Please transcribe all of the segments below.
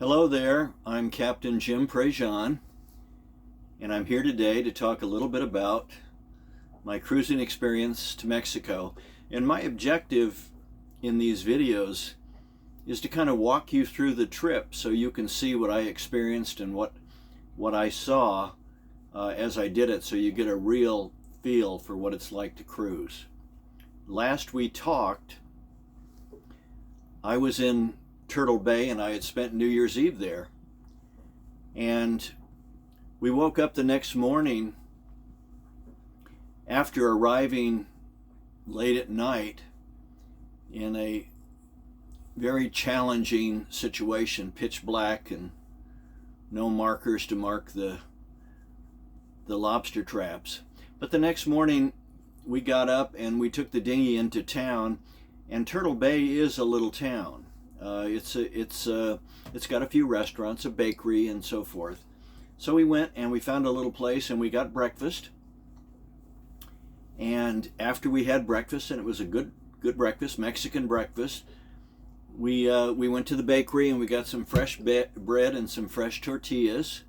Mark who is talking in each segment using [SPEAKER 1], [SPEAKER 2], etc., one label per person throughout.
[SPEAKER 1] Hello there, I'm Captain Jim Prejean, and I'm here today to talk a little bit about my cruising experience to Mexico. And my objective in these videos is to kind of walk you through the trip so you can see what I experienced and what I saw as I did it, so you get a real feel for what it's like to cruise. Last we talked, I was in Turtle Bay and I had spent New Year's Eve there. And we woke up the next morning after arriving late at night in a very challenging situation, pitch black and no markers to mark the lobster traps. But the next morning we got up and we took the dinghy into town, and Turtle Bay is a little town. It's got a few restaurants, a bakery, and so forth. So we went and we found a little place and we got breakfast. And after we had breakfast, and it was a good breakfast, Mexican breakfast, we went to the bakery and we got some fresh bread and some fresh tortillas,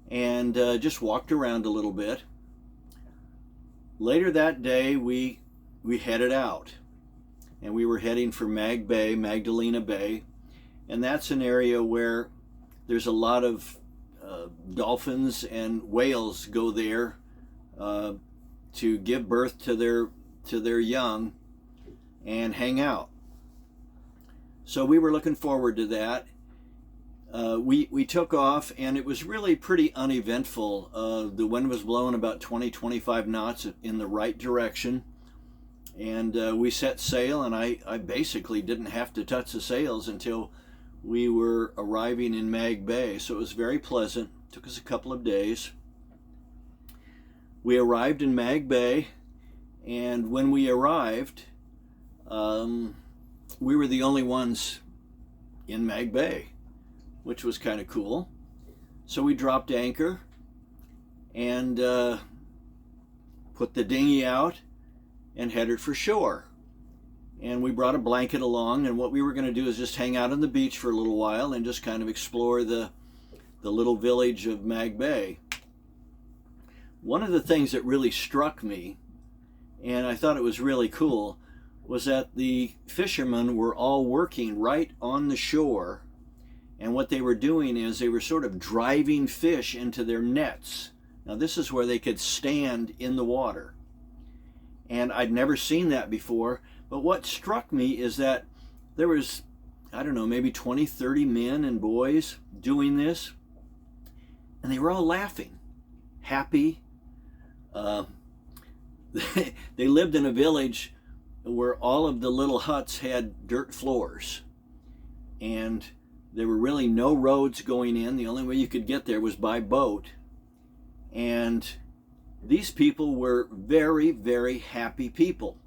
[SPEAKER 1] and just walked around a little bit. Later that day, we headed out. And we were heading for Magdalena Bay, and that's an area where there's a lot of dolphins and whales go there to give birth to their young and hang out. So we were looking forward to that. We took off, and it was really pretty uneventful. The wind was blowing about 20-25 knots in the right direction. And we set sail, and I basically didn't have to touch the sails until we were arriving in Mag Bay. So it was very pleasant. It took us a couple of days. We arrived in Mag Bay, and when we arrived, we were the only ones in Mag Bay, which was kind of cool. So we dropped anchor and put the dinghy out and headed for shore. And we brought a blanket along, and what we were going to do is just hang out on the beach for a little while and just kind of explore the little village of Mag Bay. One of the things that really struck me, and I thought it was really cool, was that the fishermen were all working right on the shore, and what they were doing is they were sort of driving fish into their nets. Now this is where they could stand in the water. And I'd never seen that before. But what struck me is that there was, I don't know, maybe 20, 30 men and boys doing this. And they were all laughing, happy. They lived in a village where all of the little huts had dirt floors. And there were really no roads going in. The only way you could get there was by boat. And these people were very, very happy people,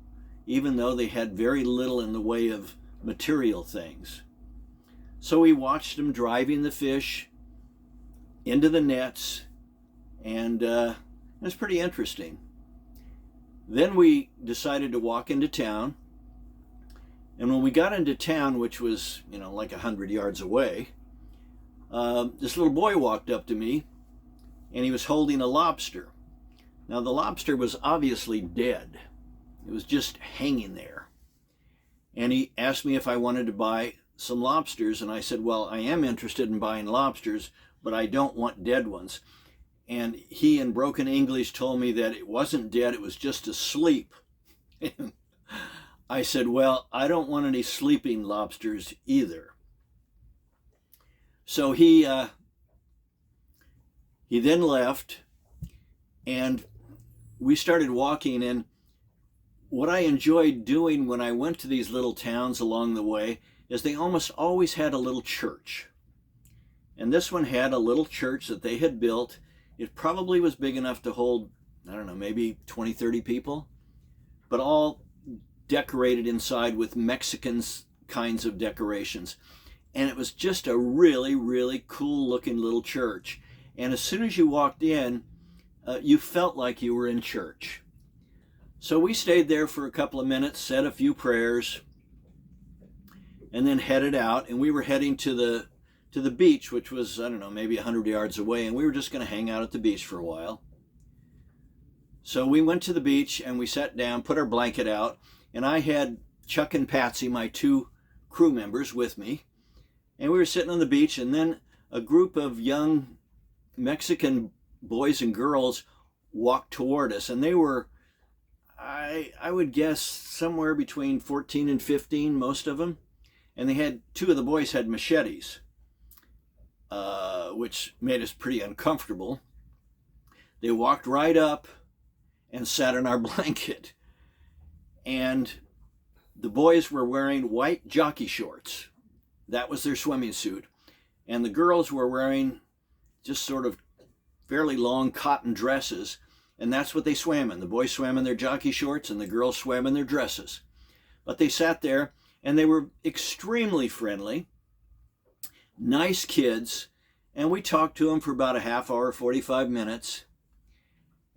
[SPEAKER 1] even though they had very little in the way of material things. So we watched them driving the fish into the nets, and it was pretty interesting. Then we decided to walk into town, and when we got into town, which was, like 100 yards away, this little boy walked up to me, and he was holding a lobster. Now the lobster was obviously dead. It was just hanging there. And he asked me if I wanted to buy some lobsters, and I said, well, I am interested in buying lobsters, but I don't want dead ones. And he, in broken English, told me that it wasn't dead, it was just asleep. And I said, well, I don't want any sleeping lobsters either. So he then left, and we started walking, and what I enjoyed doing when I went to these little towns along the way is they almost always had a little church. And this one had a little church that they had built. It probably was big enough to hold, I don't know, maybe 20, 30 people, but all decorated inside with Mexican kinds of decorations. And it was just a really, really cool looking little church. And as soon as you walked in, you felt like you were in church. So we stayed there for a couple of minutes, said a few prayers, and then headed out. And we were heading to to the beach, which was, I don't know, maybe 100 yards away, and we were just going to hang out at the beach for a while. So we went to the beach and we sat down, put our blanket out, and I had Chuck and Patsy, my two crew members, with me. And we were sitting on the beach, and then a group of young Mexican boys and girls walked toward us, and they were, I would guess, somewhere between 14 and 15, most of them. And they had, two of the boys had machetes, which made us pretty uncomfortable. They walked right up and sat on our blanket. And the boys were wearing white jockey shorts. That was their swimming suit. And the girls were wearing just sort of fairly long cotton dresses. And that's what they swam in. The boys swam in their jockey shorts and the girls swam in their dresses. But they sat there and they were extremely friendly, nice kids. And we talked to them for about a half hour, 45 minutes.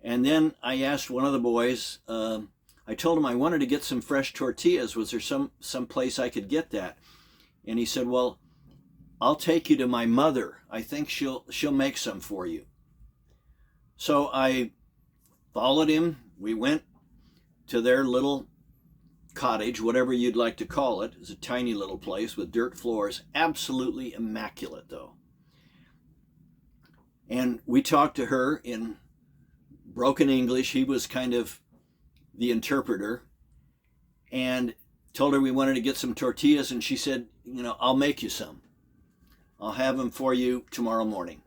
[SPEAKER 1] And then I asked one of the boys, I told him I wanted to get some fresh tortillas. Was there some place I could get that? And he said, well, I'll take you to my mother. I think she'll make some for you. So I followed him. We went to their little cottage, whatever you'd like to call it. It's a tiny little place with dirt floors. Absolutely immaculate, though. And we talked to her in broken English. He was kind of the interpreter, and told her we wanted to get some tortillas, and she said, I'll make you some. I'll have them for you tomorrow morning.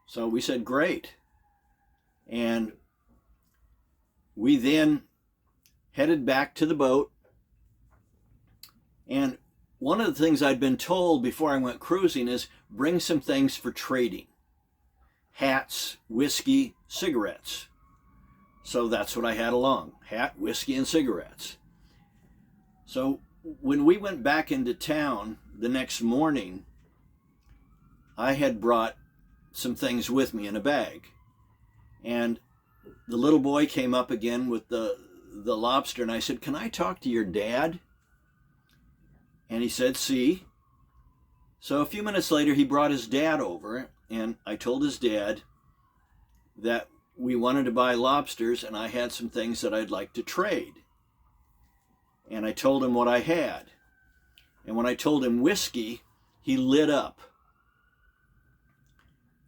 [SPEAKER 1] So we said, great. And we then headed back to the boat. And one of the things I'd been told before I went cruising is bring some things for trading. Hats, whiskey, cigarettes. So that's what I had along, hat, whiskey, and cigarettes. So when we went back into town the next morning, I had brought some things with me in a bag. And the little boy came up again with the lobster, and I said, can I talk to your dad? And he said, see. So a few minutes later, he brought his dad over, and I told his dad that we wanted to buy lobsters, and I had some things that I'd like to trade. And I told him what I had. And when I told him whiskey, he lit up.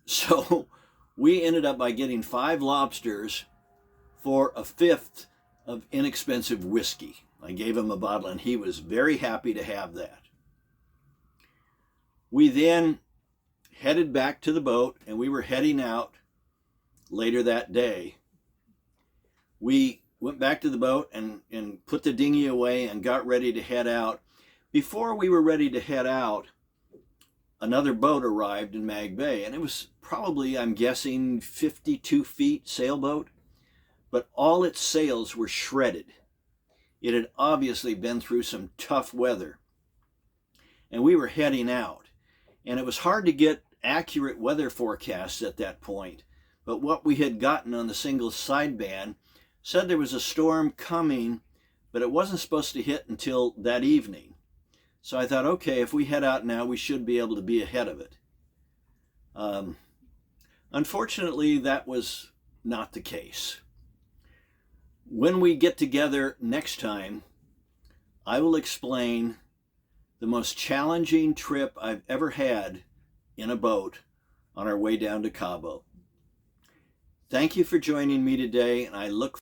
[SPEAKER 1] So we ended up by getting 5 lobsters for a 1/5 of inexpensive whiskey. I gave him a bottle, and he was very happy to have that. We then headed back to the boat, and we were heading out later that day. We went back to the boat and put the dinghy away and got ready to head out. Before we were ready to head out, another boat arrived in Mag Bay, and it was probably, I'm guessing, 52 feet sailboat, but all its sails were shredded. It had obviously been through some tough weather, and we were heading out, and it was hard to get accurate weather forecasts at that point. But what we had gotten on the single sideband said there was a storm coming, but it wasn't supposed to hit until that evening. So I thought, okay, if we head out now, we should be able to be ahead of it. Unfortunately, that was not the case. When we get together next time, I will explain the most challenging trip I've ever had in a boat on our way down to Cabo. Thank you for joining me today, and I look